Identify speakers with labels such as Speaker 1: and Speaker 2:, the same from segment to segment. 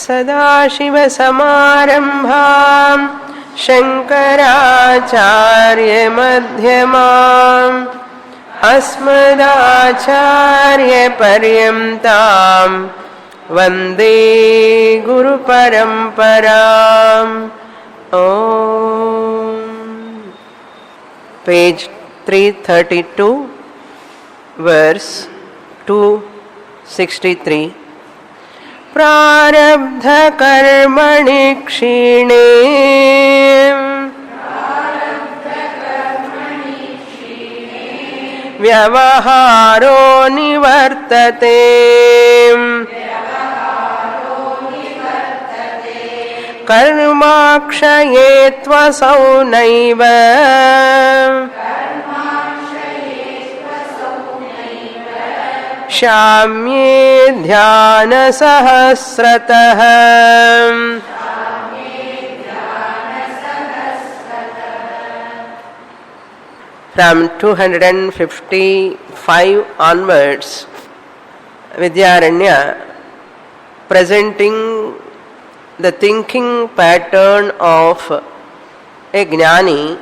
Speaker 1: सदाशिवसमारम्भां शङ्कराचार्यमध्यमाम् अस्मदाचार्यपर्यन्तां वन्दे गुरुपरम्पराम्. Page 332, verse 263. प्रारब्ध कर्मणि क्षीणे व्यवहारो निवर्तते. कर्माक्षये त्वसौ नैव शाम्ये ध्यानसहस्रतः. From 255 onwards, Vidyaranya presenting the thinking pattern of a Jnani,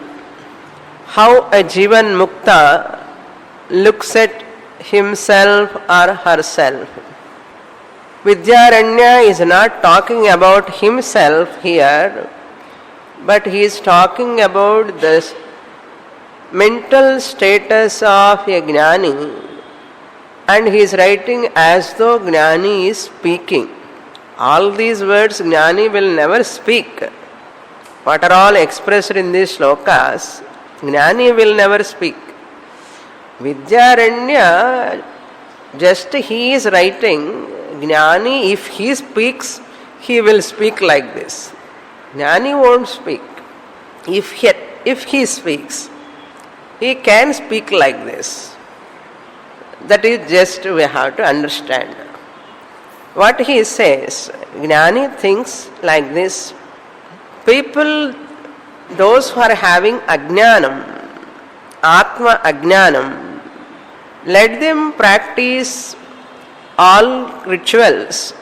Speaker 1: how a Jivan Mukta looks at himself or herself. Vidyaranya is not talking about himself here, but he is talking about this mental status of a Jnani, and he is writing as though Jnani is speaking. All these words Jnani will never speak. What are all expressed in these shlokas, Jnani will never speak. Vidyaranya, just he is writing. Jnani, if he speaks, he will speak like this. Jnani won't speak. If he speaks, he can speak like this. That is just we have to understand. What he says, Jnani thinks like this. People, those who are having ajnanam, atma ajnanam, let them practice all rituals,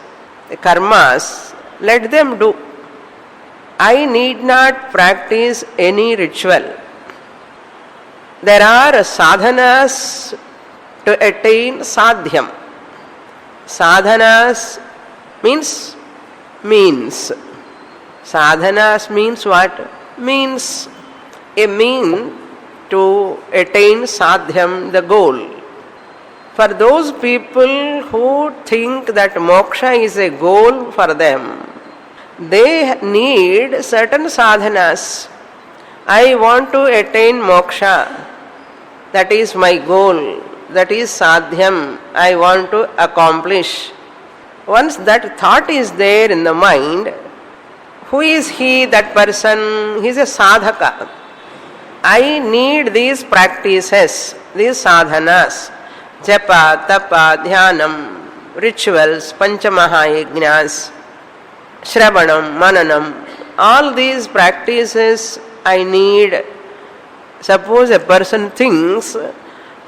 Speaker 1: karmas, let them do. I need not practice any ritual. There are sadhanas to attain sadhyam. Sadhanas means. Sadhanas means what? Means. A mean to attain sadhyam, the goal. For those people who think that moksha is a goal for them, they need certain sadhanas. I want to attain moksha. That is my goal. That is sadhyam. I want to accomplish. Once that thought is there in the mind, who is he, that person? He is a sadhaka. I need these practices, these sadhanas. Japa, tapa, dhyanam, rituals, panchamahayajnas, shravanam, mananam. All these practices I need. Suppose a person thinks,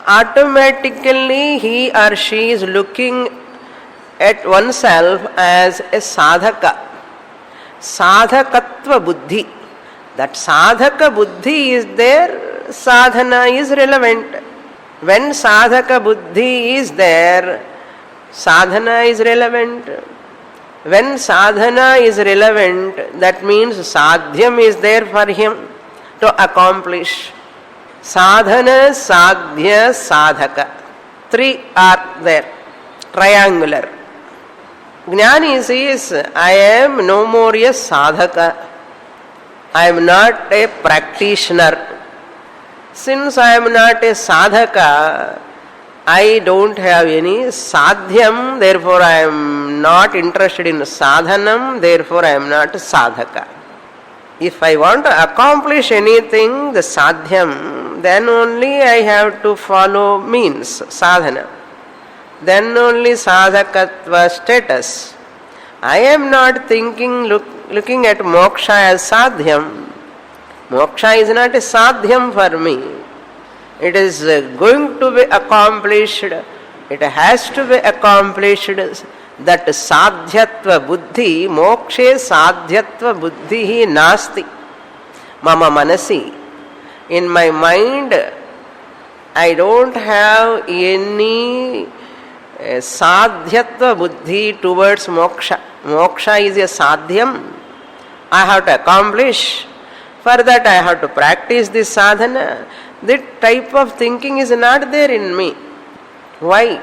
Speaker 1: automatically he or she is looking at oneself as a sadhaka. Sadhakatva buddhi. That sadhaka buddhi is there, sadhana is relevant. When sadhaka buddhi is there, sadhana is relevant. When sadhana is relevant, that means sadhyam is there for him to accomplish. Sadhana, sadhya, sadhaka. Three are there. Triangular. Jnani says, I am no more a sadhaka. I am not a practitioner. Since I am not a sadhaka, I don't have any sadhyam, therefore I am not interested in sadhanam, therefore I am not sadhaka. If I want to accomplish anything, the sadhyam, then only I have to follow means, sadhana. Then only sadhakatva status. I am not looking at moksha as sadhyam. Moksha is not a sadhyam for me. It is going to be accomplished. It has to be accomplished. that sadhyatva buddhi, mokshe sadhyatva buddhi hi nasti. Mama manasi. In my mind, I don't have any sadhyatva buddhi towards moksha. Moksha is a sadhyam. I have to accomplish. For that I have to practice this sadhana. That type of thinking is not there in me. Why?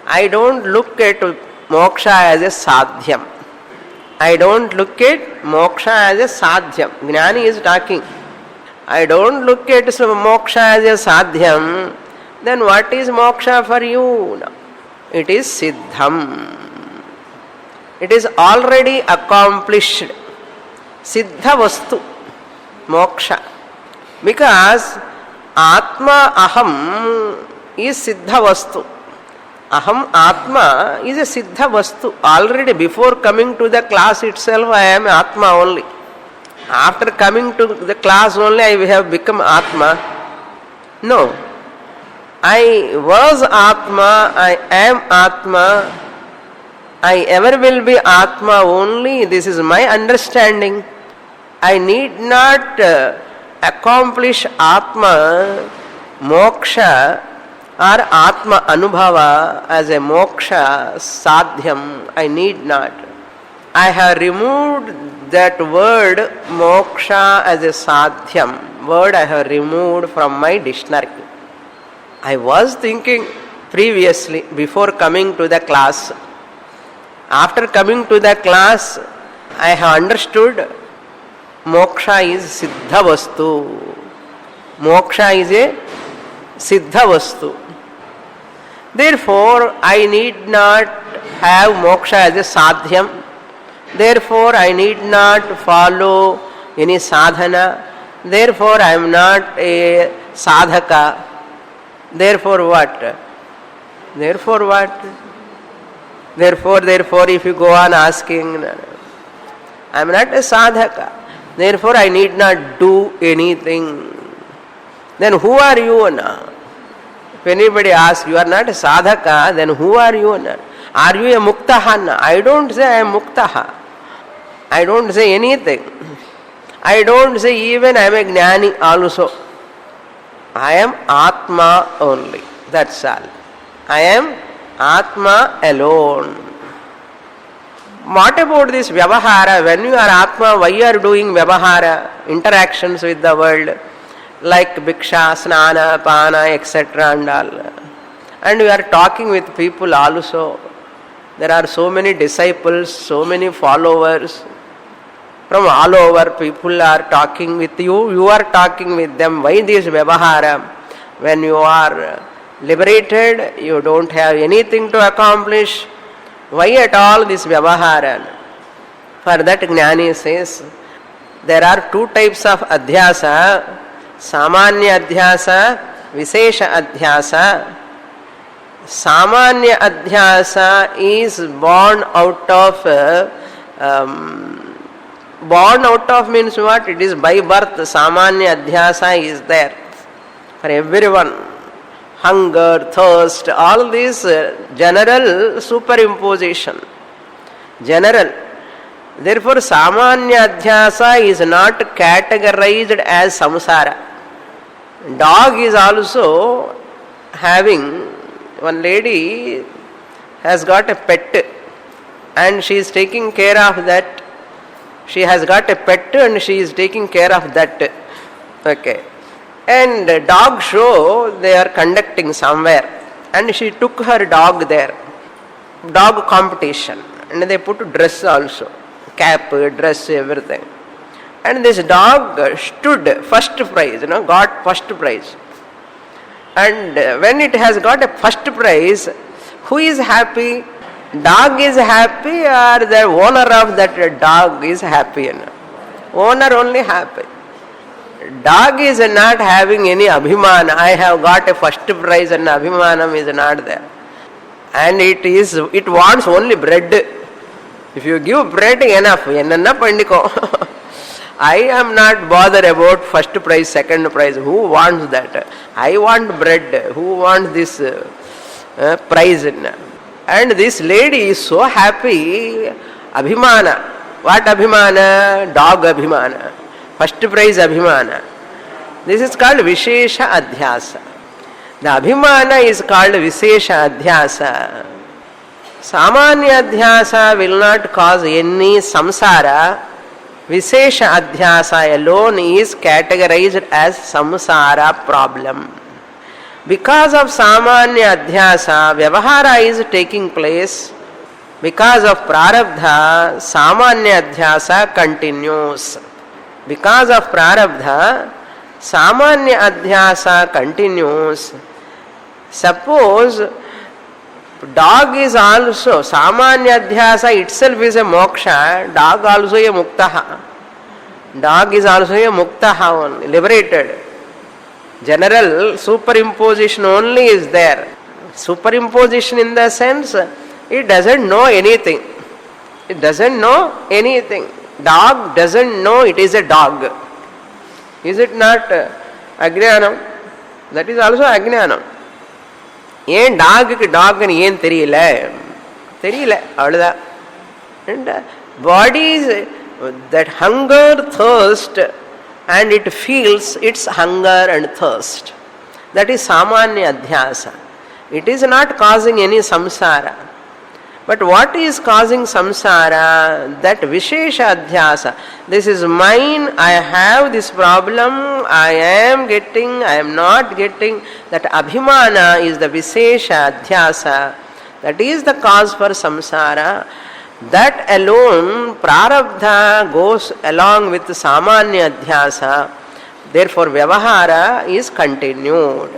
Speaker 1: I don't look at moksha as a sadhyam. I don't look at moksha as a sadhyam. Jnani is talking. I don't look at moksha as a sadhyam. Then what is moksha for you? It is siddham. It is already accomplished. Siddha vastu. Moksha. Because Atma Aham is Siddha Vastu. Aham Atma is a Siddha Vastu. Already before coming to the class itself, I am Atma only. After coming to the class only, I have become Atma. No. I was Atma, I am Atma, I ever will be Atma only. This is my understanding. I need not accomplish Atma, Moksha or Atma Anubhava as a Moksha Sadhyam. I need not. I have removed that word Moksha as a Sadhyam. Word I have removed from my dictionary. I was thinking previously before coming to the class. After coming to the class, I have understood moksha is siddha vastu. Moksha is a siddha vastu. Therefore, I need not have moksha as a sadhyam. Therefore, I need not follow any sadhana. Therefore, I am not a sadhaka. Therefore, what? Therefore, what? Therefore, if you go on asking, I am not a sadhaka. Therefore, I need not do anything. Then who are you now? If anybody asks, you are not a sadhaka, then who are you now? Are you a muktaha? I don't say I am muktaha. I don't say anything. I don't say even I am a jnani also. I am Atma only. That's all. I am Atma alone. What about this vyavahara? When you are Atma, why you are doing vyavahara? Interactions with the world. Like bhiksha, snana, pana, etc. and all. And we are talking with people also. There are so many disciples, so many followers. From all over, people are talking with you. You are talking with them. Why this vyavahara? When you are liberated, you don't have anything to accomplish. Why at all this vyavahara? For that Jnani says, there are two types of adhyasa, samanya adhyasa, vishesha adhyasa. Samanya adhyasa is born out of means what? It is by birth. Samanya adhyasa is there for everyone. Hunger, thirst, all this general superimposition. General. Therefore, samanya adhyasa is not categorized as samsara. Dog is also having, one lady has got a pet and she is taking care of that. She has got a pet and she is taking care of that. Okay. And dog show they are conducting somewhere and she took her dog there. Dog competition. And they put dress also. Cap, dress, everything. And this dog stood first prize, got first prize. And when it has got a first prize, who is happy? Dog is happy or the owner of that dog is happy? Owner only happy. Dog is not having any abhimana. I have got a first prize and abhimanam is not there. And it wants only bread. If you give bread, enough. I am not bothered about first prize, second prize. Who wants that? I want bread. Who wants this prize? And this lady is so happy. Abhimana. What Abhimana? Dog Abhimana. First prize Abhimana. This is called Vishesha Adhyasa. The Abhimana is called Vishesha Adhyasa. Samanya Adhyasa will not cause any samsara. Vishesha Adhyasa alone is categorized as samsara problem. Because of Samanya Adhyasa, Vyavahara is taking place. Because of Prarabdha, Samanya Adhyasa continues. Because of Prarabdha, Samanya Adhyasa continues. Suppose dog is also, Samanya Adhyasa itself is a moksha, dog also a muktaha. Dog is also a muktaha only, liberated. General superimposition only is there. Superimposition in the sense, it doesn't know anything. It doesn't know anything. Dog doesn't know it is a dog. Is it not Ajnanam? That is also Ajnanam. ஏன் டாகுக்கு டாக்னு ஏன் தெரியல தெரியல அவ்வளோதான். And bodies that hunger, thirst, and it feels its hunger and thirst. That is Samanya Adhyasa. It is not causing any samsara. But what is causing samsara? That Vishesha Adhyasa. This is mine, I have this problem, I am getting, I am not getting. That Abhimana is the Vishesha Adhyasa. That is the cause for samsara. That alone, Prarabdha goes along with Samanya Adhyasa. Therefore, Vyavahara is continued.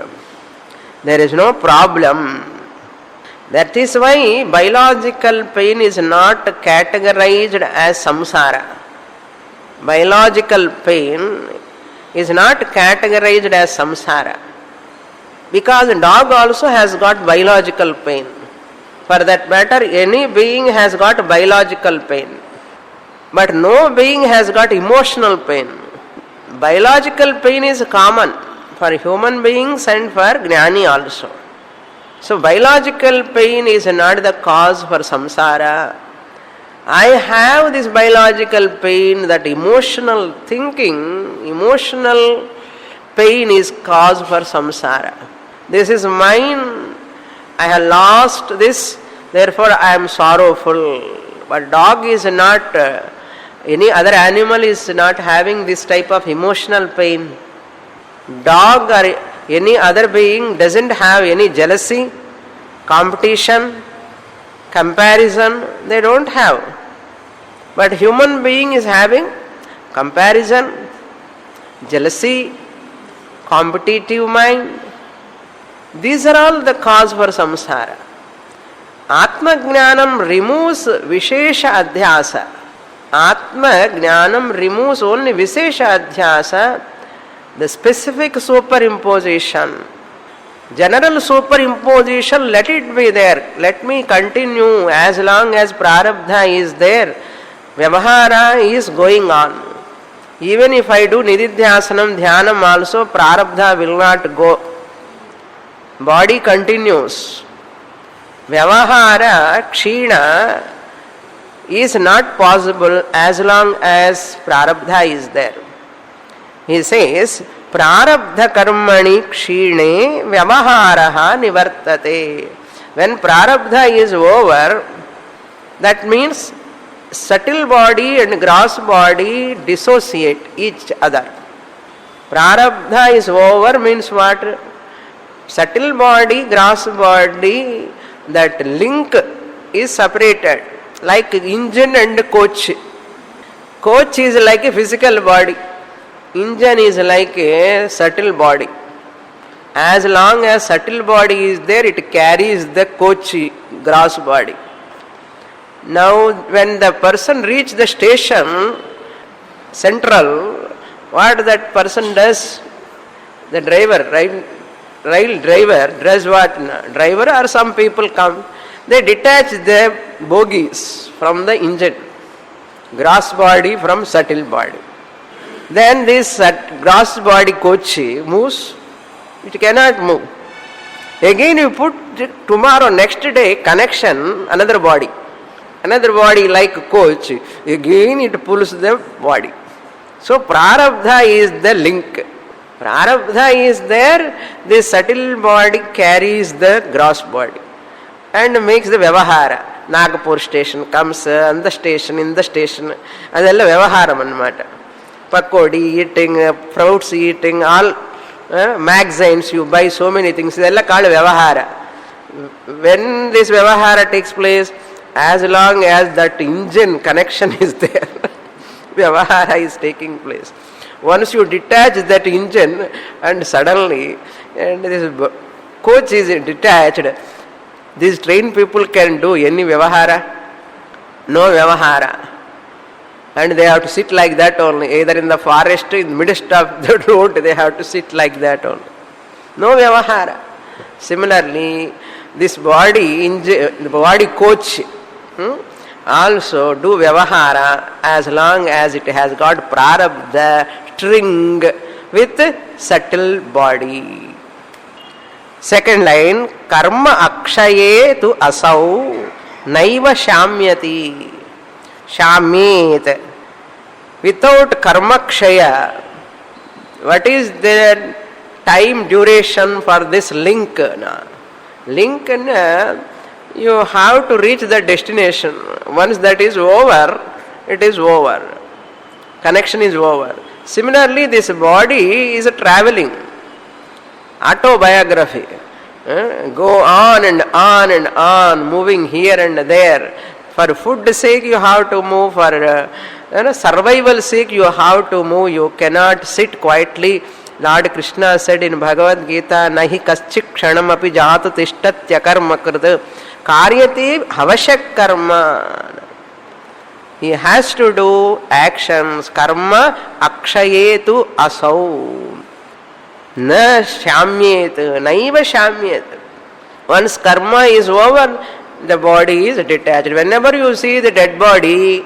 Speaker 1: There is no problem. That is why biological pain is not categorized as samsara. Biological pain is not categorized as samsara. Because dog also has got biological pain. For that matter, any being has got biological pain. But no being has got emotional pain. Biological pain is common for human beings and for Jnani also. So biological pain is not the cause for samsara. I have this biological pain, that emotional thinking, emotional pain is cause for samsara. This is mine, I have lost this, therefore I am sorrowful. But dog is not, any other animal is not having this type of emotional pain. Dog or any other being doesn't have any jealousy, competition, comparison, they don't have. But human being is having comparison, jealousy, competitive mind. These are all the cause for samsara. Atma Jnanam removes Vishesha Adhyasa. Atma Jnanam removes only Vishesha Adhyasa, the specific superimposition. General superimposition, let it be there. Let me continue as long as Prarabdha is there. Vyavahara is going on. Even if I do Nididhyasanam, Dhyanam also, Prarabdha will not go. Body continues. Vyavahara, Kshina is not possible as long as Prarabdha is there. He says, Prarabdha karmani kshine vyavaharaha nivartate. When Prarabdha is over, that means subtle body and gross body dissociate each other. Prarabdha is over means what? Subtle body, gross body, that link is separated. Like engine and coach. Coach is like a physical body. Engine is like a subtle body. As long as subtle body is there, it carries the coach, gross body. Now, when the person reaches the station, central, what that person does? The driver, rail driver does what? Driver or some people come, they detach the bogies from the engine, gross body from subtle body. Then this gross body coach moves, it cannot move. Again you put tomorrow, next day, connection, another body like coach, again it pulls the body. So prarabdha is the link. Prarabdha is there, the subtle body carries the gross body and makes the vyavahara. Nagpur station comes, and the station, in the station, adella vyavaharam annamata. Pakodi eating, fruits eating, all magazines, you buy so many things, idella called vyavahara. When this vyavahara takes place, as long as that engine connection is there, vyavahara is taking place. Once you detach that engine and suddenly, and this coach is detached, these trained people can do any vyavahara? No vyavahara. And they have to sit like that only. Either in the forest, in the midst of the road, they have to sit like that only. No vyavahara. Similarly, this body, the body coach, also do vyavahara as long as it has got prarabdha string with subtle body. Second line, karma akshaye tu asau naiva shamyati. Shamyet. Without karma kshaya, what is the time duration for this link? Link, you have to reach the destination. Once that is over, it is over. Connection is over. Similarly, this body is traveling. Autobiography. Go on and on and on, moving here and there. For food's sake, you have to move. For survival sake, you have to move. You cannot sit quietly. Lord Krishna said in Bhagavad Gita, Nahi kaschik kshanam api jatu tishtatya karma krita karyate havashak karma. He has to do actions. Karma akshayetu asau. Na shamyet, naiva shamyet. Once karma is over, the body is detached. Whenever you see the dead body,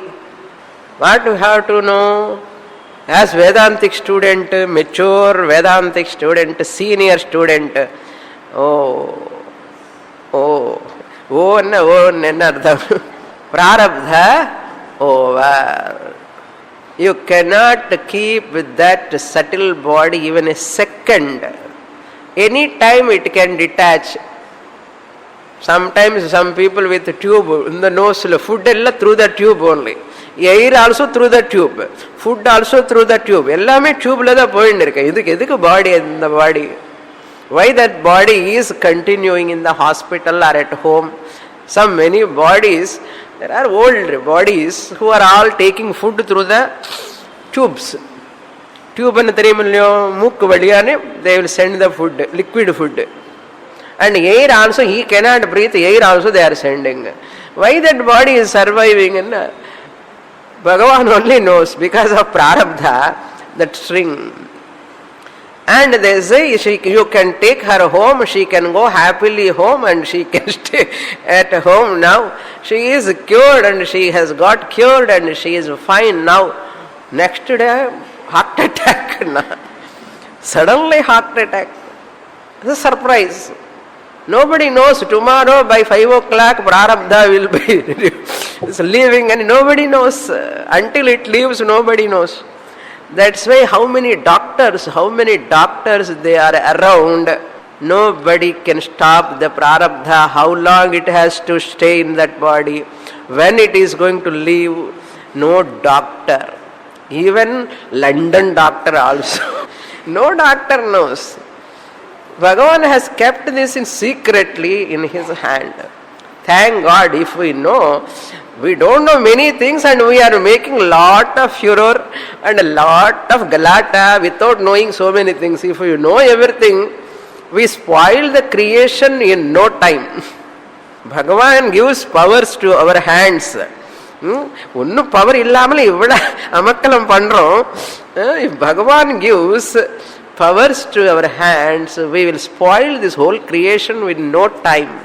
Speaker 1: what you have to know? As Vedantic student, mature Vedantic student, senior student, prarabdha over. You cannot keep with that subtle body even a second. Any time it can detach. Sometimes some people with a tube in the nose, food through the tube only. Air also through the tube. Food also through the tube. Ellame tube la da poindirukku. Idukku body in the body. Why that body is continuing in the hospital or at home? Some many bodies, there are old bodies who are all taking food through the tubes. Tube and mukku valiyane they will send the food, liquid food. And air also, he cannot breathe, air also they are sending. Why that body is surviving? Bhagavan only knows, because of prarabdha, that string. And they say you can take her home, she can go happily home and she can stay at home now. She is cured and she has got cured and she is fine now. Next day, heart attack. Suddenly heart attack. It's a surprise. Nobody knows tomorrow by 5 o'clock prarabdha will be leaving, and nobody knows. Until it leaves, nobody knows. That's why how many doctors they are around, nobody can stop the prarabdha, how long it has to stay in that body, when it is going to leave, no doctor. Even London doctor also. No doctor knows. Bhagavan has kept this in secretly in his hand. Thank God, if we know, we don't know many things and we are making lot of furor and a lot of galata without knowing so many things. If we know everything, we spoil the creation in no time. Bhagavan gives powers to our hands. Unnu power illamal ivvada amakkalam pandrom. If Bhagavan gives powers to our hands, we will spoil this whole creation with no time.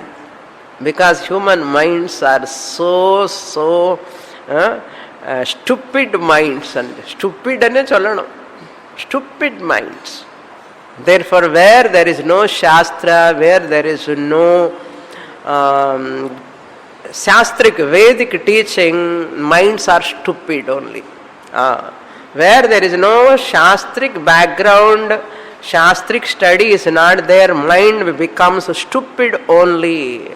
Speaker 1: Because human minds are so stupid minds, and stupid ane sollanum. Stupid minds. Therefore, where there is no Shastra, where there is no Shastric, Vedic teaching, minds are stupid only. Where there is no Shastric background, Shastric study is not there, mind becomes stupid only.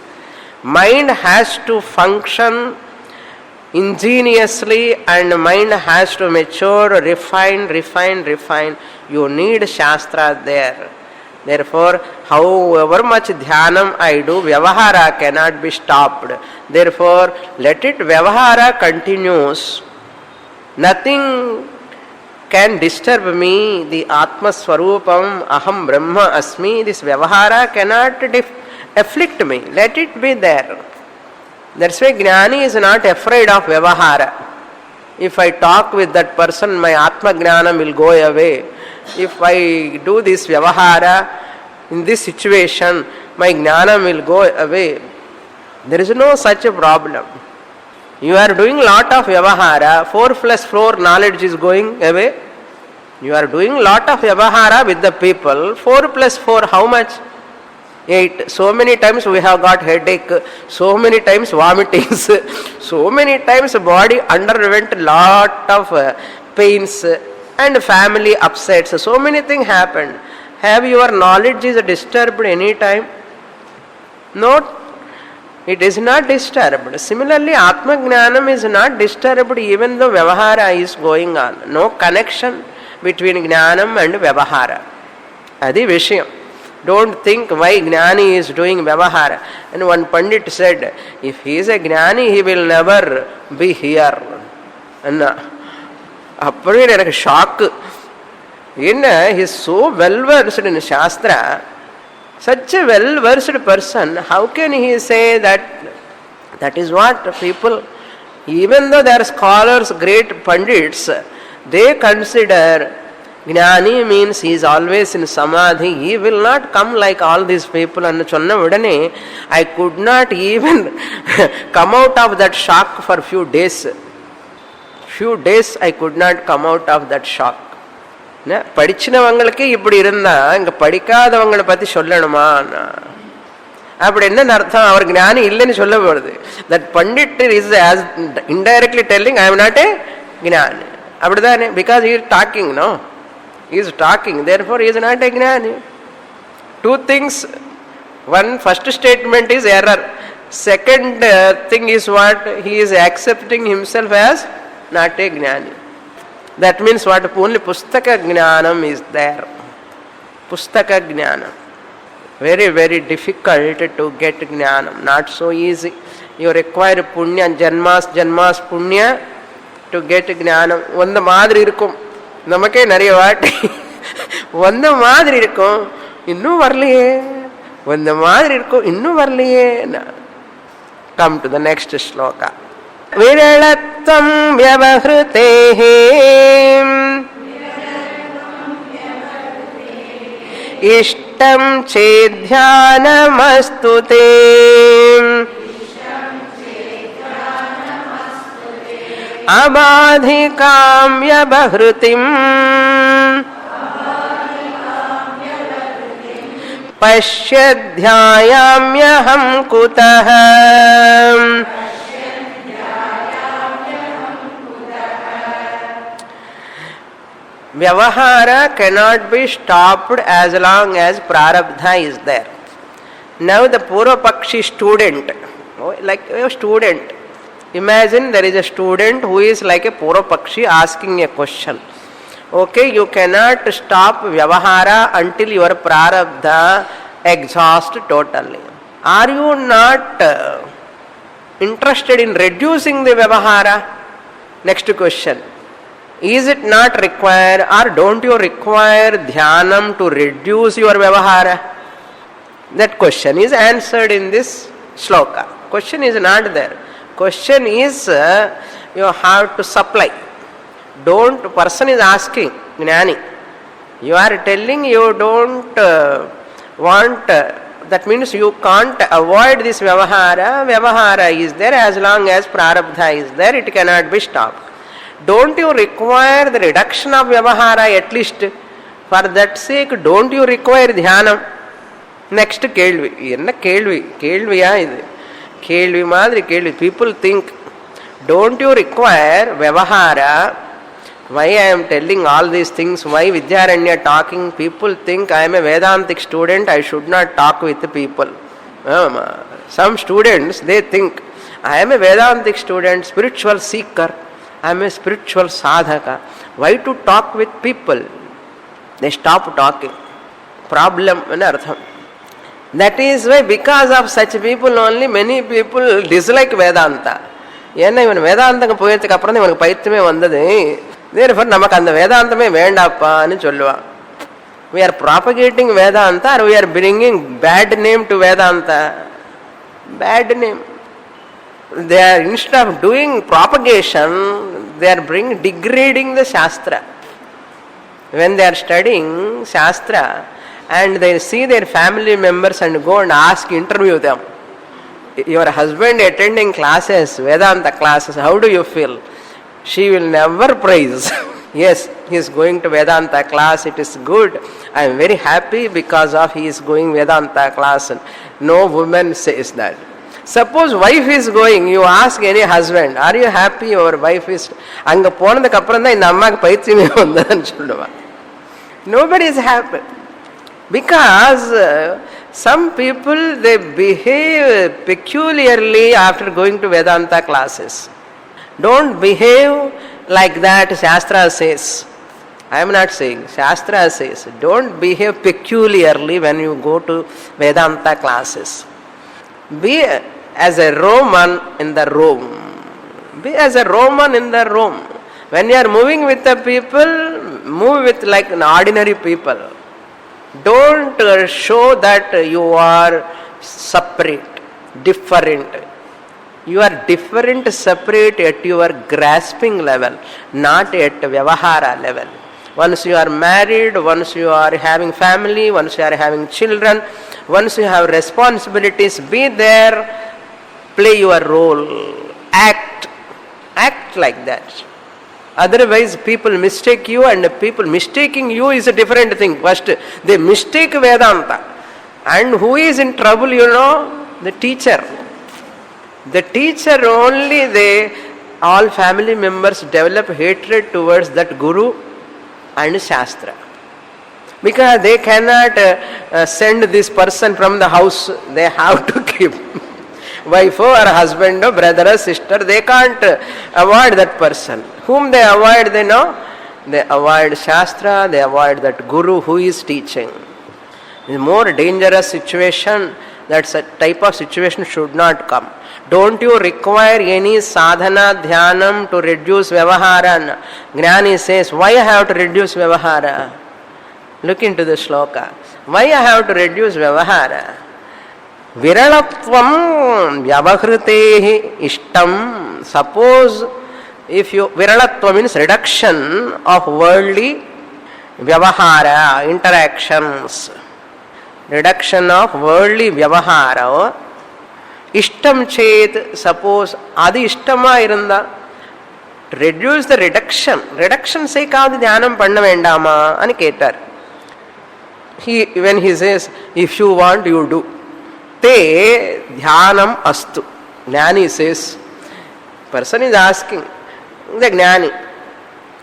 Speaker 1: Mind has to function ingeniously and mind has to mature, refine. You need Shastra there. Therefore, however much dhyanam I do, vyavahara cannot be stopped. Therefore, let it vyavahara continues. Nothing can disturb me. The Atma Swarupam, Aham Brahma Asmi, this vyavahara cannot afflict me. Let it be there. That's why Jnani is not afraid of vyavahara. If I talk with that person, my Atma Jnana will go away. If I do this vyavahara in this situation, my Jnana will go away. There is no such a problem. You are doing lot of vyavahara, 4 plus 4 knowledge is going away. You are doing lot of vyavahara with the people, 4 plus 4 how much? 8. So many times we have got headache, so many times vomitings, so many times body underwent lot of pains and family upsets. So many things happened. Have your knowledge is disturbed any time? No, it is not disturbed. Similarly, Atma Jnanam is not disturbed even though Vyavahara is going on. No connection between Jnanam and Vyavahara. Adi Vishayam. Don't think why Jnani is doing Vyavahara. And one Pandit said, if he is a Jnani, he will never be here. And apparently like a shock. He is so well versed in Shastra. Such a well versed person, how can he say that? That is what people, even though they are scholars, great Pandits, they consider Jnani means he is always in Samadhi. He will not come like all these people. And Chonna Vidane, I could not even come out of that shock for few days. Few days I could not come out of that shock. படிச்சினவங்களுக்கு இப்படி இருந்தா இங்க படிக்காதவங்களை பத்தி சொல்லணுமா? அப்படி என்ன அர்த்தம்? அவர் ஞானி இல்லைன்னு சொல்ல போறது. That Pandit is as indirectly telling I am not a ஞானி. அப்படிதானே? Because he is talking, no? He is talking, therefore he is not a ஞானி. Two things. One, first statement is error. Second thing is what? He is accepting himself as not a ඥාನಿ. That means what? Only Pustaka Jnanam is there. Pustaka Jnanam. Very, very difficult to get Jnanam. Not so easy. You require Punya, Janmas Punya to get Jnanam. Vanda madri irukum. Namakke nariya vaati. Vanda madri irukum. Innu varliye. Vanda madri irukum. Innu varliye. Come to the next shloka. Viralattam vyavahrutehe ishtam chedhyanamastute abadhikam vyavahrutim pashyadhyayamyaham kutah. Vyavahara cannot be stopped as long as prarabdha is there. Now the Purvapakshi student, like a student, imagine there is a student who is like a Purvapakshi asking a question. Okay, you cannot stop Vyavahara until your prarabdha exhaust totally. Are you not interested in reducing the Vyavahara? Next question. Is it not required or don't you require dhyanam to reduce your vyavahara? That question is answered in this shloka. Question is not there. Question is you have to supply. Don't, person is asking, Jnani. You are telling you don't want, that means you can't avoid this vyavahara. Vyavahara is there as long as prarabdha is there, it cannot be stopped. Don't you require the reduction of vyavahara at least For that sake, don't you require dhyanam? Next கேள்வி. என்ன கேள்வி? கேள்வியா இது? கேள்வி மாதிரி கேள்வி. People think, don't you require vyavahara? Why I am telling all these things? Why Vidyaranya talking? People think I am a Vedantic student, I should not talk with the people. Some students, they think, I am a Vedantic student, spiritual seeker, I am a spiritual sadhaka. Why to talk with people? They stop talking. Problem in artham. That is why, because of such people only, many people dislike Vedanta. ஏன்னா இவன் வேதாந்தங்க போயதுக்கு அப்புறம் தான் இவனுக்கு பைத்தியமே வந்தது. therefore நமக்கு அந்த வேதாந்தமே வேண்டாப்பான்னு சொல்லுவான். We are propagating Vedanta or we are bringing bad name to Vedanta? Bad name. They are, instead of doing propagation, they are degrading the Shastra. When they are studying Shastra and they see their family members and go and interview them. Your husband attending classes, Vedanta classes, how do you feel? She will never praise. Yes, he is going to Vedanta class, it is good. I am very happy because of he is going Vedanta class. No woman says that. Suppose wife is going, you ask any husband, are you happy your wife is? அங்க போனதுக்கு அப்புறம் தான் இந்த அம்மாக்கு பைத்தியமே வந்ததுன்னு சொல்லுவா. Nobody is happy. Because some people, they behave peculiarly after going to Vedanta classes. Don't behave like that, Shastra says. I am not saying, Shastra says, don't behave peculiarly when you go to Vedanta classes. Be as a Roman in the Rome. Be as a Roman in the Rome. When you are moving with the people, move with like an ordinary people. Don't show that you are separate, different. You are different, separate at your grasping level, not at Vyavahara level. Once you are married, once you are having family, once you are having children, once you have responsibilities, be there, play your role, act like that. Otherwise, people mistake you, and people mistaking you is a different thing. First, they mistake Vedanta. And who is in trouble, you know? The teacher. The teacher only, all family members develop hatred towards that Guru and Shastra. Because they cannot send this person from the house. They have to keep wife or husband or brother or sister. They can't avoid that person. Whom they avoid, they know? They avoid Shastra, they avoid that Guru who is teaching. It's a more dangerous situation. That type of situation should not come. Don't you require any sadhana dhyanam to reduce vyavahara? Gnani says, why I have to reduce vyavahara? Look into the shloka. Why I have to reduce vyavahara? Viralatvam vyavahrutehi ishtam. Suppose if you, viralatva means reduction of worldly vyavahara, interactions. Reduction of worldly vyavahara. Ishtam chet, suppose adi ishtama irunda, reduce the reduction. Reduction sekavadi dhyanam panna vendama ani ketar. When he says, if you want, you do. Te dhyanam astu. Gnani says, person is asking, the Gnani,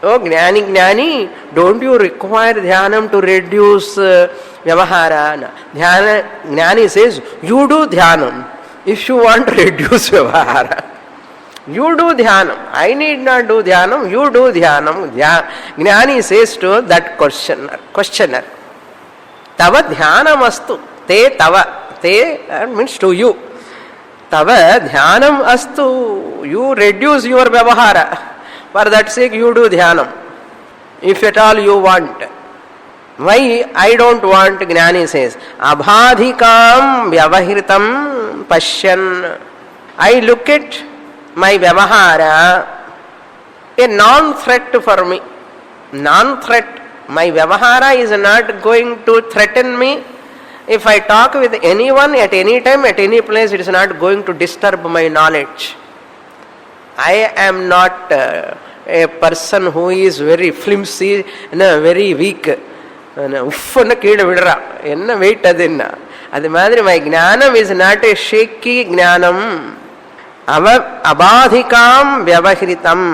Speaker 1: oh Gnani, don't you require dhyanam to reduce vyavahara? Gnani says, you do dhyanam. If you want to reduce vyavahara, you do dhyanam. I need not do dhyanam, you do dhyanam. Gnani says to that questioner, tava dhyanam astu. Te tava. Te means to you. Tava dhyanam astu. You reduce your vyavahara. For that sake you do dhyanam. If at all you want. Why I don't want, Gnani says, abhadhikam vyavahritam pashyan. I look at my vyavahara a non-threat for me. Non-threat. My vyavahara is not going to threaten me. If I talk with anyone at any time, at any place, it is not going to disturb my knowledge. I am not a person who is very flimsy, very weak. உஃப்னு கீழே விடுறா, என்ன wait அதுன்னா. அது மாதிரி my ஞானம் is not a shaky ஞானம். அபாதிகாம் வியவஹிரிதம்.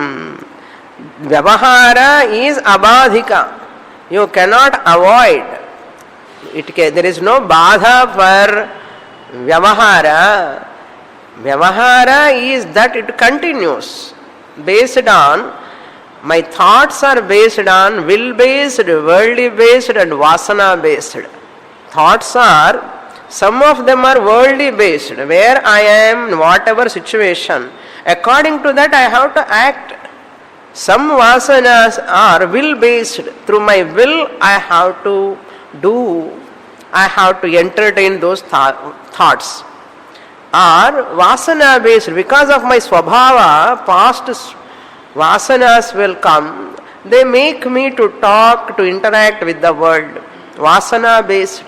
Speaker 1: Vyavahara is abadhika. You cannot avoid. There is no badha for vyavahara. Vyavahara is that it continues. Based on, my thoughts are based on will based, worldly based and vasana based. Thoughts are, some of them are worldly based, where I am in whatever situation. According to that I have to act. Some vasanas are will based. Through my will I have to do, I have to entertain those thoughts. Or vasana based, because of my swabhava, past vasanas will come, they make me to talk, to interact with the world. Vasana based.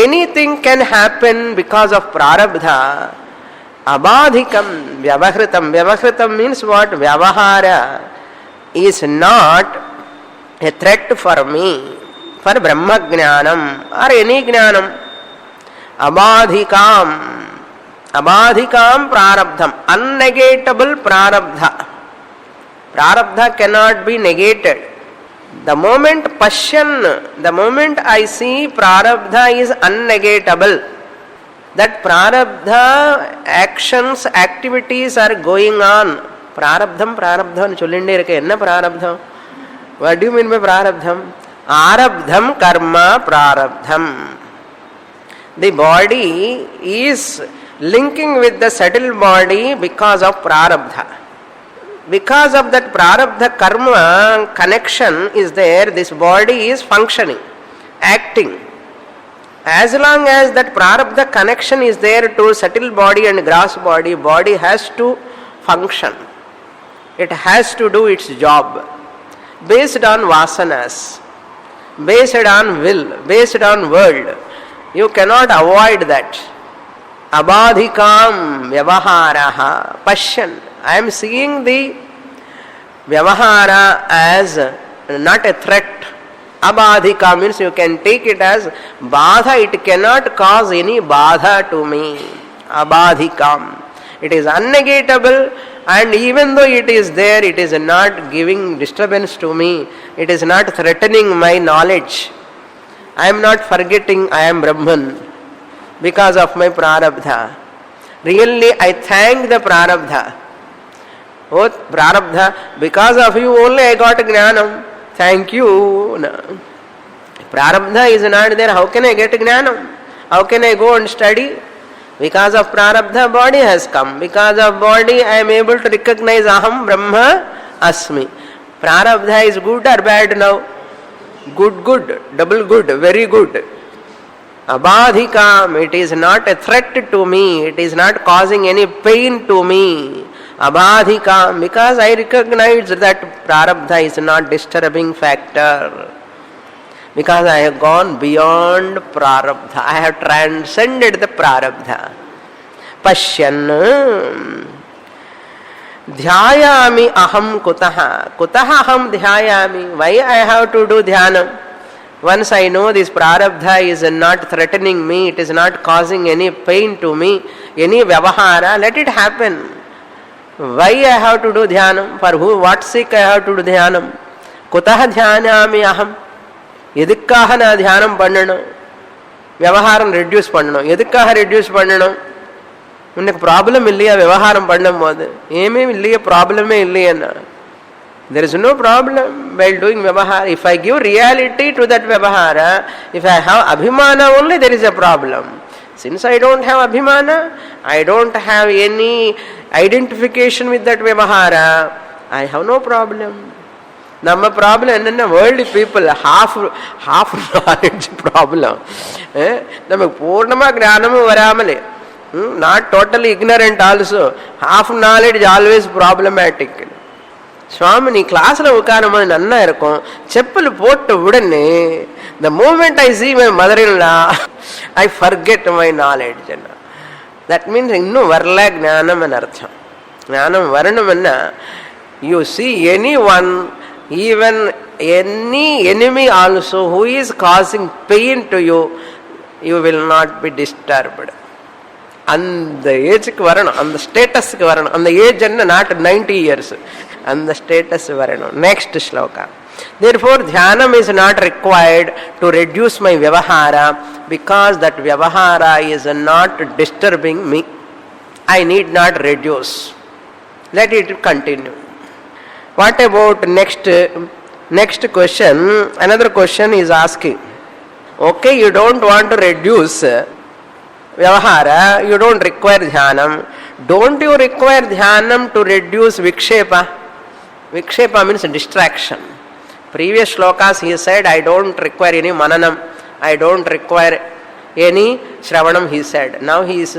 Speaker 1: Anything can happen because of prarabdha. Abadhikam vyavahritam. Vyavahritam means what? Vyavahara is not a threat for me, for Brahma Jnanam or any Jnanam. Abadhikam. Abadhikam prarabdham. Unnegatable prarabdha. Prarabdha cannot be negated. The moment passion, the moment I see prarabdha is unnegatable. That prarabdha actions, activities are going on. Prarabdham, prarabdham sollinde irukku. Enna prarabdham? What do you mean by prarabdham? Arabdham karma prarabdham. The body is linking with the subtle body because of prarabdha. Because of that prarabdha karma connection is there, this body is functioning, acting. As long as that prarabdha connection is there to subtle body and gross body, body has to function. It has to do its job. Based on vasanas, based on will, based on world. You cannot avoid that. Abadhikam vyavaharaha. Passion. I am seeing the vyavahara as not a threat. Abadhika means you can take it as badha. It cannot cause any badha to me. Abadhikam. It is unnegatable, and even though it is there, it is not giving disturbance to me. It is not threatening my knowledge. I am not forgetting I am Brahman because of my prarabdha. Really, I thank the prarabdha. Oh, prarabdha, because of you only I got jnanam. Thank you. No. Prarabdha is not there. How can I get jnanam? How can I go and study? Because of prarabdha, body has come. Because of body, I am able to recognize aham brahma asmi. Prarabdha is good or bad now? Good, good, double good, very good. Abadhikam, it is not a threat to me. It is not causing any pain to me. Abadhikam, because I recognize that prarabdha is not disturbing factor. Because I have gone beyond prarabdha. I have transcended the prarabdha. Pashyan. Dhyayami aham kutaha. Kutaha aham dhyayami. Why I have to do dhyanam? Once I know this prarabdha is not threatening me, it is not causing any pain to me, any vyavahara, let it happen. Why I have to do dhyanam? For who, what sake I have to do dhyanam? Kutaha dhyanami aham. எதுக்காக நான் தியானம் பண்ணணும்? விவகாரம் reduce பண்ணணும். எதுக்காக reduce பண்ணணும்? உனக்கு problem இல்லையா விவகாரம் பண்ணும் போது? ஏமே இல்லையே, ப்ராப்ளமே இல்லையன்னா. There is no problem while doing vyavahara. If I give reality to that vyavahara, if I have abhimana only, there is a problem. Since I don't have abhimana, I don't have any identification with that vyavahara, I have no problem. நம்ம problem என்னென்ன, world people half knowledge problem. நமக்கு பூர்ணமாக ஞானமும் வராமலே, not totally ignorant also, half knowledge always problematic. Swami நீ கிளாஸில் உட்காரும்போது நல்லா இருக்கும், செப்பல் போட்ட உடனே the moment I see my mother-in-law, I forget my knowledge. That means இன்னும் வரல ஞானம் அர்த்தம். ஞானம் வரணும்னா, you see anyone, even any enemy also who is causing pain to you, you will not be disturbed. And the age and the status and the age and not 90 years. And the status next shloka. Therefore, dhyanam is not required to reduce my vyavahara, because that vyavahara is not disturbing me. I need not reduce. Let it continue. What about next question? Another question is asking. Okay, you don't want to reduce vyavahara, you don't require dhyanam. Don't you require dhyanam to reduce vikshepa? Vikshepa means distraction. Previous shlokas he said, I don't require any mananam, I don't require any shravanam, he said. Now he is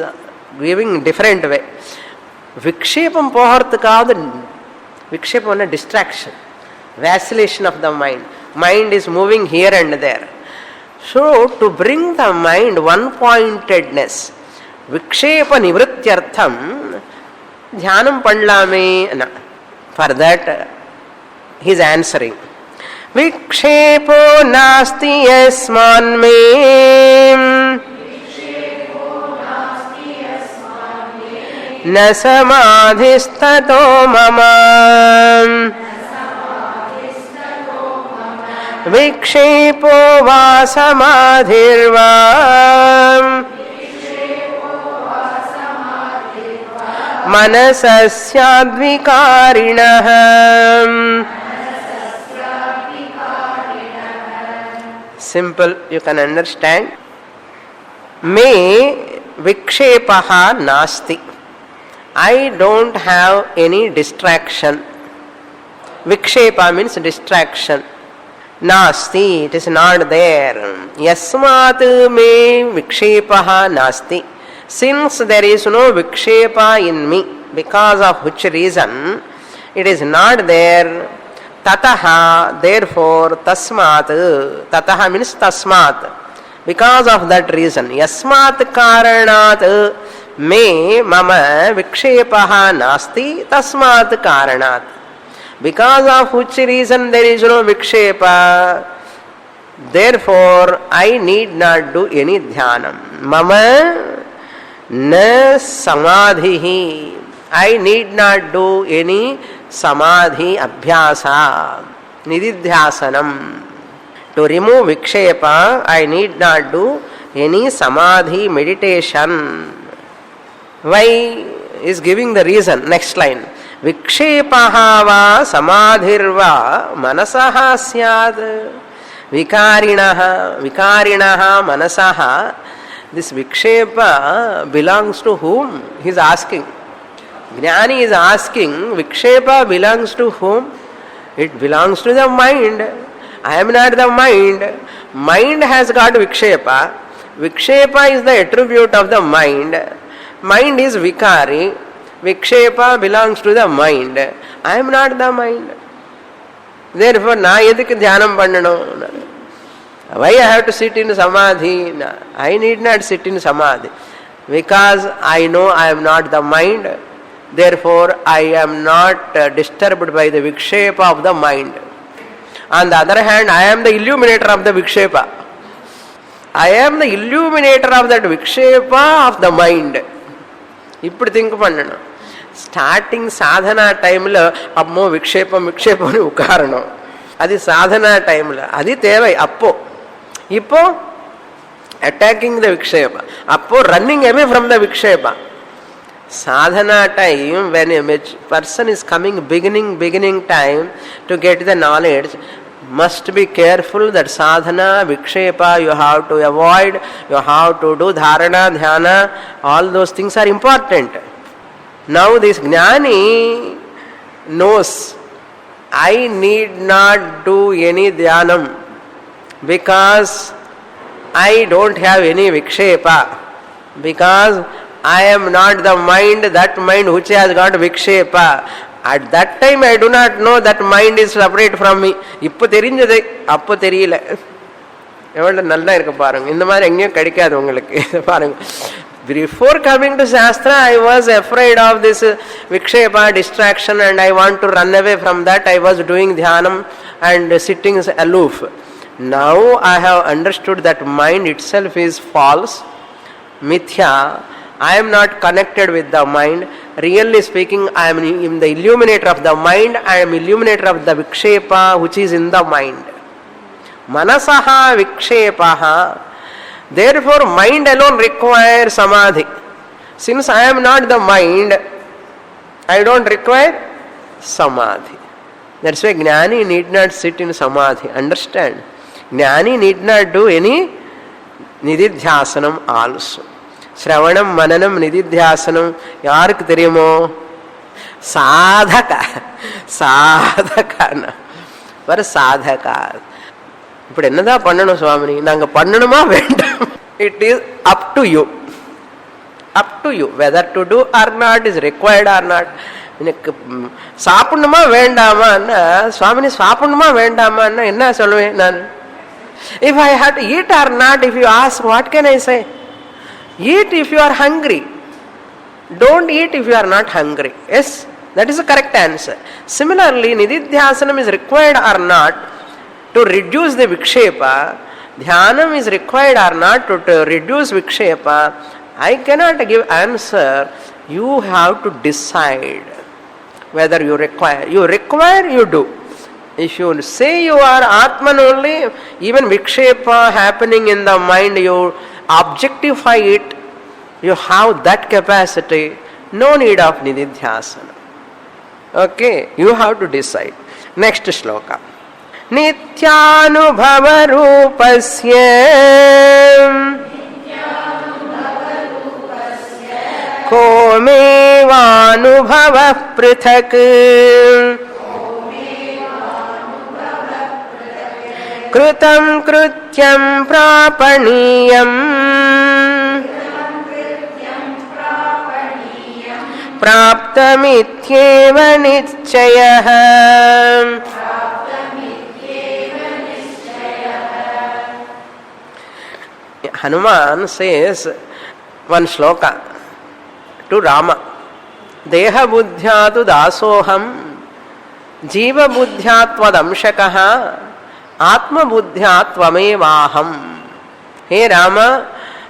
Speaker 1: giving different way. Vikshepam poharth kaadu, vikshepam is distraction, vacillation of the mind. Mind is moving here and there. So, to bring the mind one-pointedness, vikshepa nivrityartham, dhyanam pandlame. For that, he is answering. Vikshepo nasti yasman me, na samadhistato mama. Vikshepo va samadhirva, manasasya simple, you can understand. Me vikshepaha nasti. I don't have any distraction. Vikshepa means distraction. Nasti, it is not there. Yasmat me vikshepaha nasti. Since there is no vikshepa in me, because of which reason it is not there, tataha, therefore, tasmat, tataha means tasmat, because of that reason, yasmat karanat, me mama vikshepaha nasti, tasmat karanat. Because of which reason there is no vikshepa, therefore I need not do any dhyanam. Mama na samadhihi, I need not do any samadhi abhyasa, nididhyasanam. To remove vikshepa, I need not do any samadhi meditation. Why is giving the reason? Next line. Vikshepaha va samadhirva manasaha syad. Vikarinaha manasaha. This vikshepa belongs to whom? He is asking. Jnani is asking, vikshepa belongs to whom? It belongs to the mind. I am not the mind. Mind has got vikshepa. Vikshepa is the attribute of the mind. Mind is vikari. Vikshepa belongs to the mind. I am not the mind. Therefore, na yadik dhyanam pannano. Why I have to sit in samadhi? I need not sit in samadhi. Because I know I am not the mind. Therefore, I am not disturbed by the vikshepa of the mind. On the other hand, I am the illuminator of the vikshepa. I am the illuminator of that vikshepa of the mind. ఇప్పుడు think పన్నను. Starting సాధన టైంలో అమ్మో విక్షేపం అని ఉకారణం, అది సాధన టైంలో అది తేవై అప్పో. இப்போ attacking the vikshepa, అప్పో running away from the vikshepa. Sadhana time, when a person is coming beginning time to get the knowledge, must be careful that sadhana, vikshepa you have to avoid, you have to do dharana, dhyana, all those things are important. Now this jnani knows, I need not do any dhyanam because I don't have any vikshepa, because I am not the mind, that mind which has got vikshepa. At that time I do not know that mind is separate from me. இப்போ தெரிஞ்சது, அப்போ தெரியல. எவ்வளோ நல்லா இருக்கு பாருங்க. இந்த மாதிரி எங்கேயும் கிடைக்காது உங்களுக்கு. பாருங்க, Before coming to Shastra, I was afraid of this vikshepa, distraction, and I want to run away from that. I was doing dhyanam and sitting aloof. Now I have understood that mind itself is false, mithya. I am not connected with the mind. Really speaking, I am in the illuminator of the mind. I am illuminator of the vikshepa which is in the mind. Manasaha vikshepaha. Therefore, mind alone requires samadhi. Since I am not the mind, I don't require samadhi. That's why Jnani need not sit in samadhi. Understand? Jnani need not do any nididhyasanam also. Shravanam, mananam, nididhyasanam. Yarku theriyumo? Sadhaka. Sadhaka. For sadhaka. இப்படி என்னதான் பண்ணணும் சுவாமினி, நாங்க பண்ணணுமா வேண்டாம்? It is up to you. Up to you whether to do or not, is required or not. எனக்கு சாப்பிடணுமா வேண்டாமான்னா, சுவாமினி சாப்பிடணுமா வேண்டாமான்னா என்ன சொல்லுவேன் நான்? If I have to eat or not, if you ask what can I say? Eat if you are hungry, don't eat if you are not hungry. Yes, that is the correct answer. Similarly nididhyasanam is required or not to reduce the vikshepa, dhyanam is required or not to reduce vikshepa. I cannot give answer. You have to decide whether you require. You require, you do. If you say you are Atman only, even vikshepa happening in the mind, you objectify it, you have that capacity, no need of nididhyasana. Okay, you have to decide. Next shloka. नित्यानुभवरूपस्य को मेवानुभवः पृथक् कृतं कृत्यं प्रापणीयम् प्राप्तमित्येव निश्चयः. Hanuman says one shloka to Rama. Deha buddhyatu dasoham jiva buddhyattvadamshakaha atma buddhyatvamevaham. Hey Rama,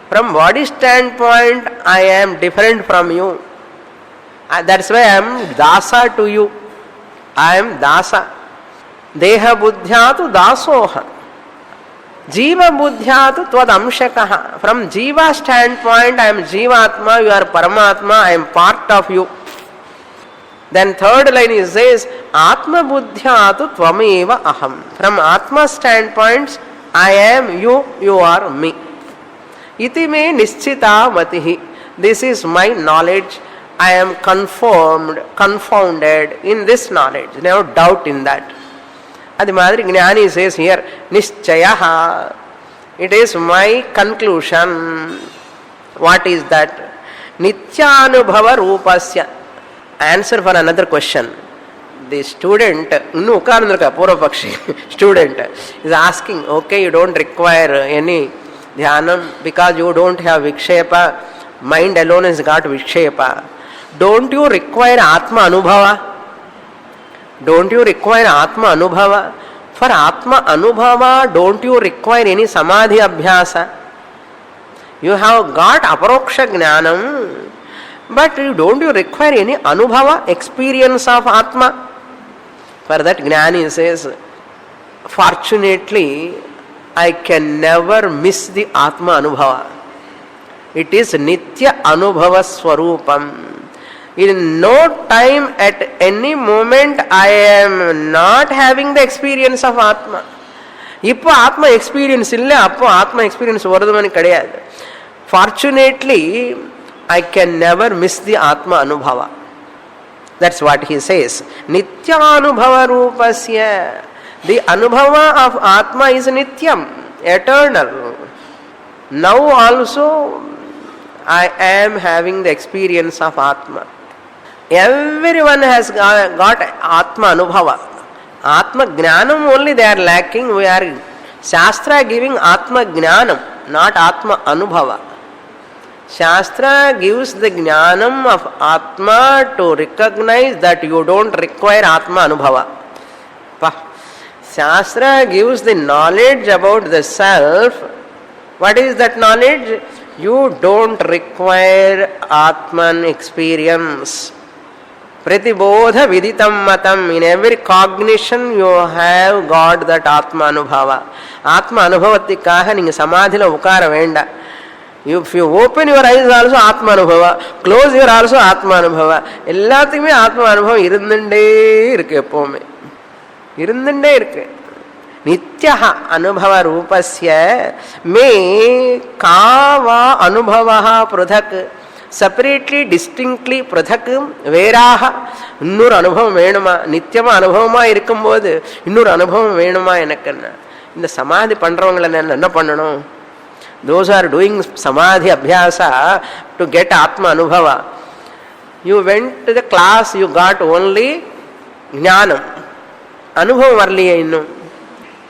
Speaker 1: from body standpoint I am different from you. That's why I am dasa to you. I am dasa. Deha buddhyatu dasoham Jiva buddhyatu tvad-amshakaha. From Jiva standpoint, I am Jivatma, you are Paramatma, I am part of you. Then third line is says, Atma buddhyatu tvameva aham. From Atma standpoint, I am you, you are me. Iti me nischita matihi. This is my knowledge. I am confounded in this knowledge. No doubt in that. அது மாதிரி ஞானி says here நிச்சயஹா. It is my conclusion. What is that? நித்யானுபவ ரூபஸ்ய. Answer for another question. The student, இன்னும் உட்கார்ந்துருக்கா பூர்வபக்ஷி student is asking, okay, you don't require any dhyanam because you don't have vikshepa, mind alone has got vikshepa. Don't you require atma anubhava? Don't you require Atma Anubhava? For Atma Anubhava, don't you require any Samadhi Abhyasa? You have got Aparoksha Jnanam, but don't you require any Anubhava, experience of Atma? For that Jnani says, fortunately, I can never miss the Atma Anubhava. It is Nitya Anubhava Swarupam. In no time, at any moment, I am not having the experience of Atma. இப்போ ஆத்மா experience இல்லை, அப்போ ஆத்மா experience வருதுன்னு கிடையாது. Fortunately, I can never miss the Atma Anubhava. That's what he says. Nitya Anubhava Rupasya. The Anubhava of Atma is Nityam, eternal. Now also, I am having the experience of Atma. Everyone has got Atma Anubhava. Atma Jnanam only they are lacking. We are Shastra giving Atma Jnanam, not Atma Anubhava. Shastra gives the jnanam of Atma to recognize that you don't require Atma Anubhava. Shastra gives the knowledge about the self. What is that knowledge? You don't require Atman experience. Pratibodha viditam matam. In every cognition you have got that Atma Anubhava. Atma Anubhavattikaha ninga samadhila ukara venda. If you open your eyes also Atma Anubhava, close your also Atma Anubhava. Ellathikume Atma Anubhava irundunde irukku eppome. Irundunde irukku. Nityaha Anubhava Rupasya me kava Anubhavaha Pradhak. Separately, distinctly, Pradhak, Veraha, Innur Anubhavam Venuma, Nityama Anubhavama Irikumbodhu, Innur Anubhavam Venuma Enakkanna. In the Samadhi Pandravangala enna pannanum? Those are doing Samadhi Abhyasa to get Atma Anubhava. You went to the class, you got only Jnanam. Anubhavam varliya innu.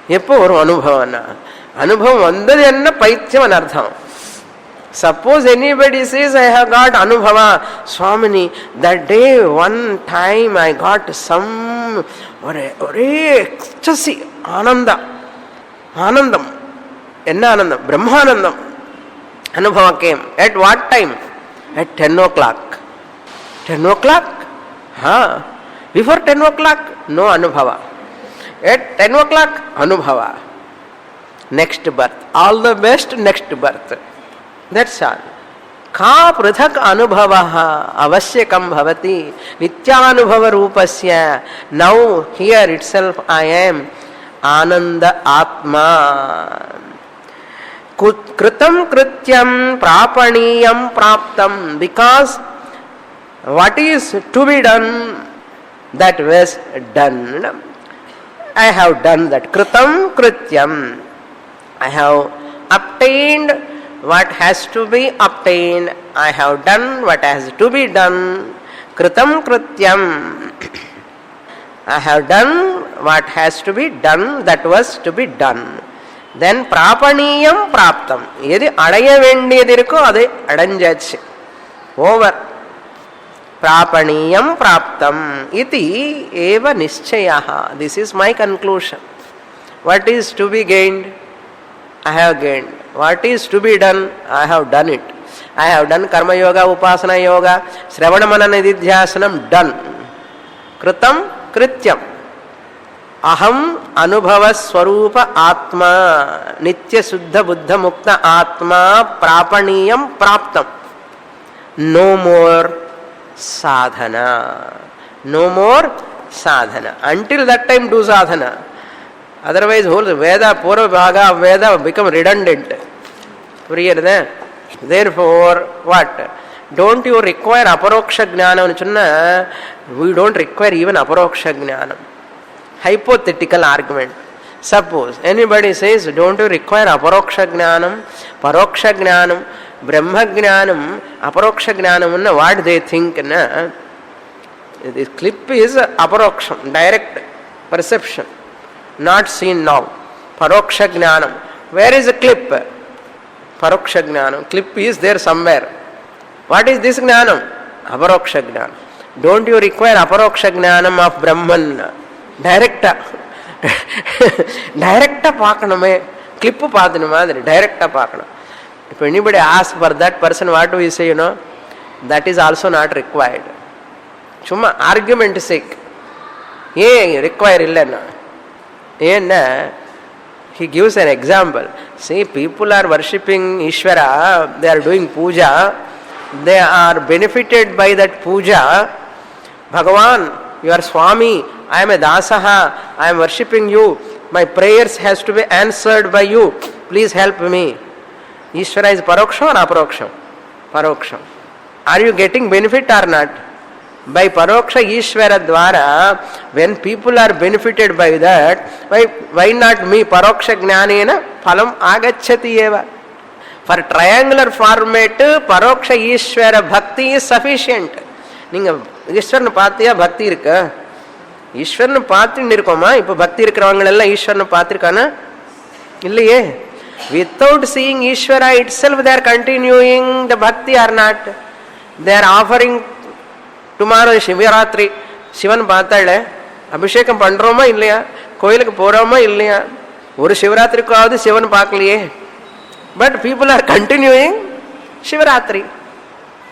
Speaker 1: Eppo oru Anubhavana. Anubhavam vandadu enna Paityam anartham. Suppose anybody says, I have got Anubhava, Swamini, that day one time I got some ecstasy, Anandam. Enna Anandam? Brahmanandam. Anubhava came. At what time? At 10 o'clock. 10 o'clock? Before 10 o'clock, no Anubhava. At 10 o'clock, Anubhava. Next birth. All the best, next birth. That's all. Ka pradhak anubhavaha avasyakam bhavati nityanubhava rupasya. Now here itself I am Ananda Atma. Kritam krityam prapaniyam praptam. Because what is to be done, that was done. I have done that. Kritam krityam. I have obtained what has to be obtained. I have done what has to be done. Kritam krityam. I have done what has to be done, that was to be done. Then prapaniyam praptam. Yedi adaya vendiyadiruko ade adanjachu. Over. Prapaniyam praptam. Iti eva nischayaha. This is my conclusion. What is to be gained? I have gained. What is to be done? I have done it. I have done karma yoga, upasana yoga, shravana manana nididhyasanam, done. Kritam krityam. Aham anubhava swarupa atma nitya suddha buddha mukta atma prapaniyam praptam. No more sadhana. No more sadhana. Until that time do sadhana. Otherwise whole Veda, Purva Bhaga of Veda become redundant. Therefore, what? Don't you require aparoksha jnana? We don't require even aparoksha jnana. Hypothetical argument. Suppose anybody says, don't you require aparoksha jnanam, paroksha jnanam, brahma jnanam, aparoksha jnanam, what they think? This clip is aparoksham, direct perception. Not seen now. Paroksha jnanam. Where is the clip? Paroksha jnanam. Clip is there somewhere. What is this jnanam? Aparoksha jnanam. Don't you require aparoksha jnanam of Brahman? Directa. Directa paakaname. Clip paadinu madri. Directa paakanam. If anybody asks for that person, what do we say, that is also not required. Chumma argument sake. Require illana. He gives an example. See, people are worshipping Ishvara, they are doing puja, they are benefited by that puja. Bhagavan, you are Swami, I am a Dasaha, I am worshipping you, my prayers has to be answered by you, please help me. Ishvara is paroksham or aparoksham? Paroksham. Are you getting benefit or not? By paroksha Ishvara dwara, when people are benefited by that, why not me? Paroksha jnanena phalam agacchati eva. For triangular format, paroksha Ishvara bhakti is sufficient. Ninga Ishvarna paathiya bhakti irukka. Ishvarna paathindu irukoma. Ipo bhakti irukravanga ella Ishvarna paathirukana? Illaye. Without seeing Ishvara itself, they are continuing the bhakti or not. They are offering tomorrow Shivaratri. Shivan பார்த்தாளே அபிஷேகம் பண்றோமா இல்லையா, கோயிலுக்கு போறோமா இல்லையா, ஒரு சிவராத்திரிக்காவது சிவன் பார்க்கலையே. But people are continuing Shivaratri.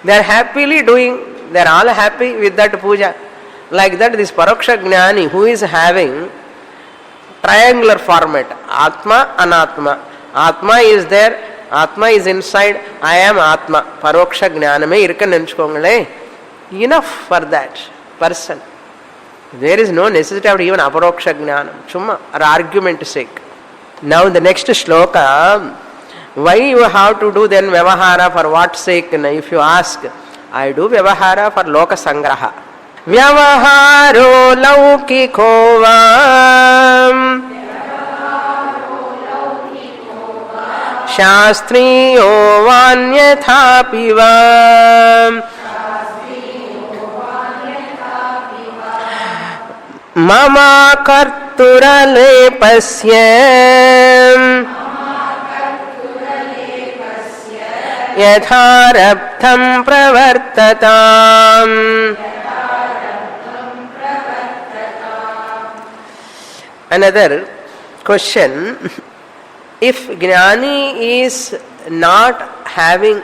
Speaker 1: They are happily doing, they are all happy with that puja. Like that, this Paroksha Jnani who is having triangular format, Atma, Anatma. Atma is there, Atma is inside, I am Atma. Paroksha Jnaname irukku nenchukongalé. Enough for that person. There is no necessity of even Aparoksha Jnanam. Chumma, or argument sake. Now the next shloka, why you have to do then Vyavahara, for what sake? If you ask, I do Vyavahara for Loka Sangraha. Vyavaharo laukiko vam Shastriyo vanyathapi vam Mama karturalepasya yatharabdham pravartatam. Another question, if Jnani is not having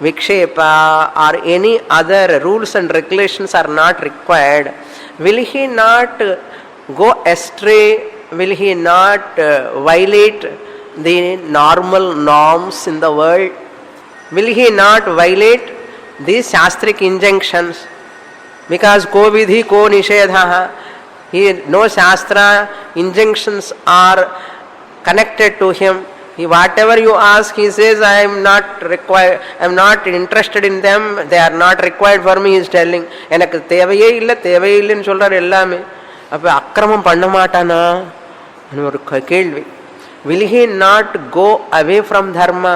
Speaker 1: Vikshepa or any other rules and regulations are not required, will he not go astray? Will he not violate the normal norms in the world? Will he not violate these Shastric injunctions? Because ko vidhi ko nishedhaha. No Shastra injunctions are connected to him. Whatever you ask, he says, I am not required, I am not interested in them, they are not required for me, he is telling. எனக்கு தேவையே இல்லை தேவையே இல்லைன்னு சொல்றாரு எல்லாமே. அப்போ அக்கிரமம் பண்ண மாட்டானா ஒரு கேள்வி. Will he not go away from dharma?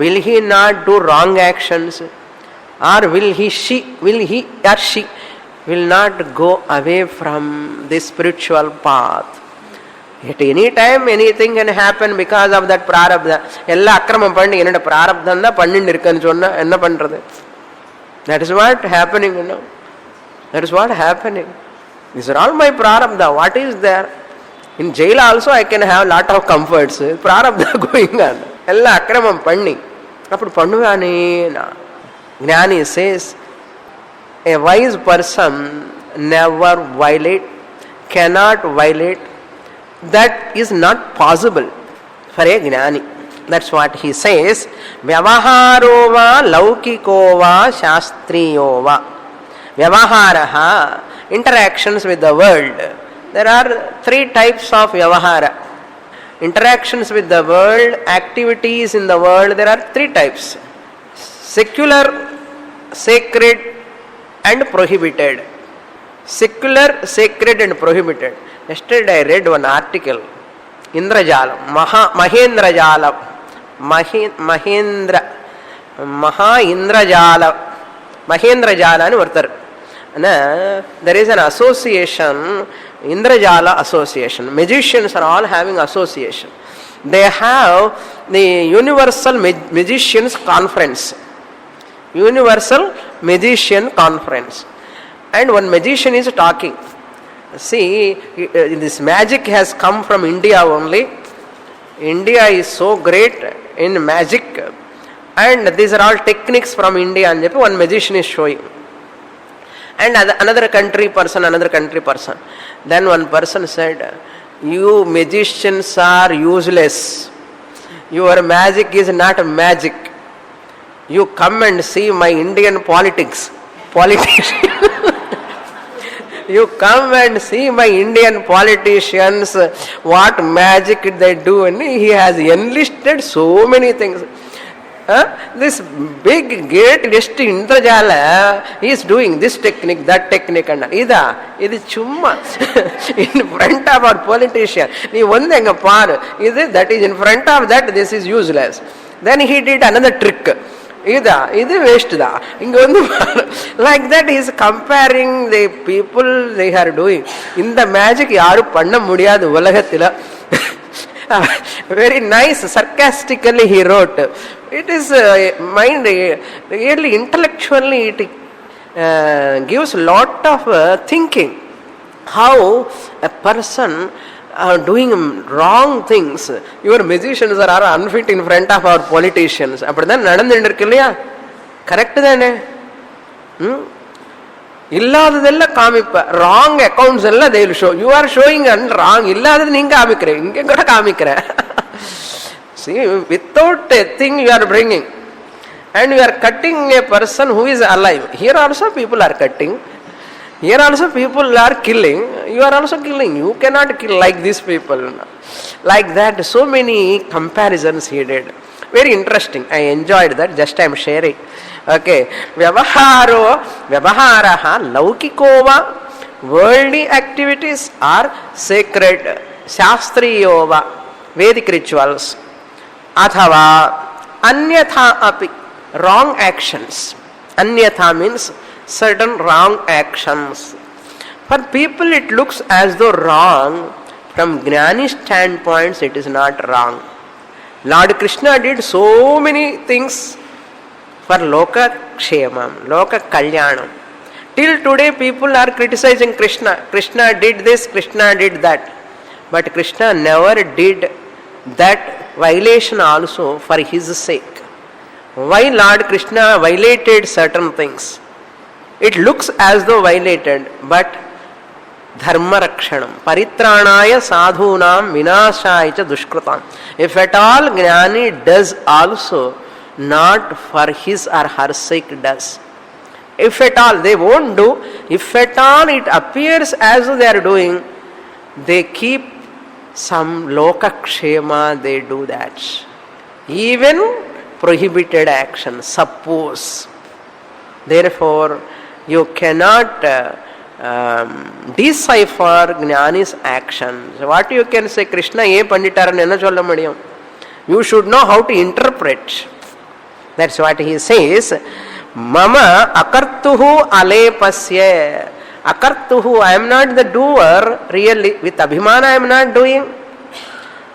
Speaker 1: Will he not do wrong actions? Or will he or she will not go away from this spiritual path? At any time anything can happen because of that prarabdha. எல்லா அக்கிரமம் பண்ணி என்னோட பிராரப்தம் தான் பண்ணிட்டு இருக்குன்னு சொன்னா என்ன பண்றது? That is what happening, you know. That is what happening. These are all my prarabdha. What is there? In jail also I can have lot of comforts. Prarabdha going on. எல்லா அக்கிரமம் பண்ணி அப்படி பண்ணுவானே. Jnani says, a wise person never violate, cannot violate. That is not possible for a Jnani. That's what he says. Vyavaharo va laukiko va shastriyo va. Vyavaharaha, interactions with the world. There are 3 types of Vyavahara. Interactions with the world, activities in the world, there are 3 types. Secular, sacred and prohibited. Secular, sacred and prohibited. Yesterday I read one article. Indrajala, Mahendrajala, Mahendrajala ani vartar. There is an association, Indrajala Association. Magicians are all having association. They have the Universal Magicians Conference. Universal Magician Conference. And one magician is talking. See, this magic has come from India only. India is so great in magic, and these are all techniques from India. And one magician is showing, and another country person. Then one person said, "You magicians are useless. Your magic is not magic. You come and see my Indian politicians." You come and see my Indian politicians, what magic they do. And he has enlisted so many things. This big great Indrajala is doing this technique, that technique. And இது சும்மா in front of our politician. நீ வந்து எங்க பாரு, இது that is in front of that, this is useless. Then he did another trick. இது waste தான். இங்க வந்து like that is comparing the people they are doing. இந்த மேஜிக் யாரும் பண்ண முடியாது உலகத்தில். Very nice, sarcastically he wrote. It is mind, really intellectually it gives lot of thinking. How a person doing wrong things, your musicians are unfit in front of our politicians. அப்படிதான் நடந்துட்டு இல்லையா? Correct தானே? இல்லாததெல்லாம் காமிப்ப, wrong accounts எல்லாம் they will show. You are showing and wrong. இல்லாதது நீங்க காமிக்கிற, இங்க கூட காமிக்கிற. See, without a thing you are bringing, and you are cutting a person who is alive. Here also people are cutting. Here also people are killing. You are also killing. You cannot kill like these people. Like that, so many comparisons he did. Very interesting. I enjoyed that. Just I am sharing. Okay. Vyavaharaha laukikova. Worldly activities are sacred. Shastriyova. Vedic rituals. Athava anyatha api. Wrong actions. Anyatha means certain wrong actions. For people it looks as though wrong. From Jnani standpoints it is not wrong. Lord Krishna did so many things for Loka Kshemam, Loka Kalyanam. Till today people are criticizing Krishna. Krishna did this, Krishna did that. But Krishna never did that violation also for his sake. Why Lord Krishna violated certain things? It looks as though violated, but dharma rakshanam, paritranaya sadhunam vinashaya cha dushkrutam. If at all Jnani does also, not for his or her sake does. If at all, they won't do. If at all it appears as though they are doing, they keep some loka kshema, they do that. Even prohibited action, suppose. Therefore, you cannot decipher Jnani's actions. What you can say, Krishna ye panditaran enna solla mudiyum. You should know how to interpret. That's what he says. Mama akartuhu alepasya. Akartuhu, I am not the doer, really. With abhimana I am not doing.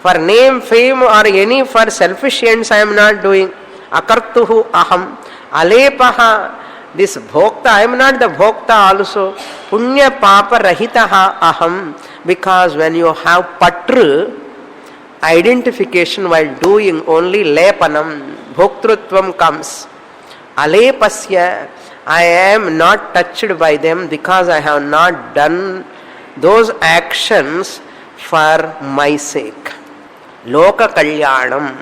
Speaker 1: For name, fame or any for selfish ends I am not doing. Akartuhu aham. Alepaha. This bhokta, I am not the bhokta also. Punya papa rahitaha aham. Because when you have patru, identification while doing only lepanam, bhoktrutvam comes. Alepasya, I am not touched by them because I have not done those actions for my sake. Loka kalyanam.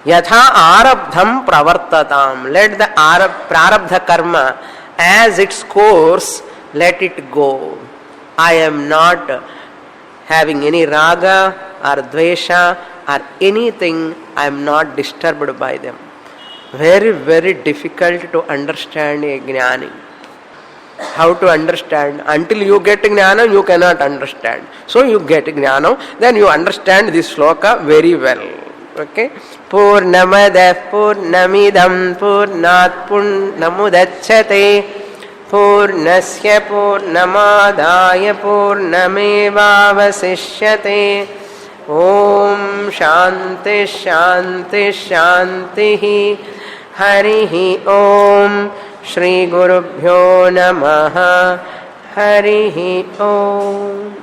Speaker 1: Yatha arabdham pravartatam. Let the prarabdha karma as its course, let it go. I am not having any raga or dvesha or anything. I am not disturbed by them. Very, very difficult to understand a jnani. How to understand? Until you get jnana, you cannot understand. So you get jnana, then you understand this sloka very well. Okay? Purnamada purnamidam purnat purnamudachyate purnasya purnamadaya purnamevavasishyate. Om Shanti Shanti Shanti Harihi Om Shri Gurubhyo Namaha Harihi Om.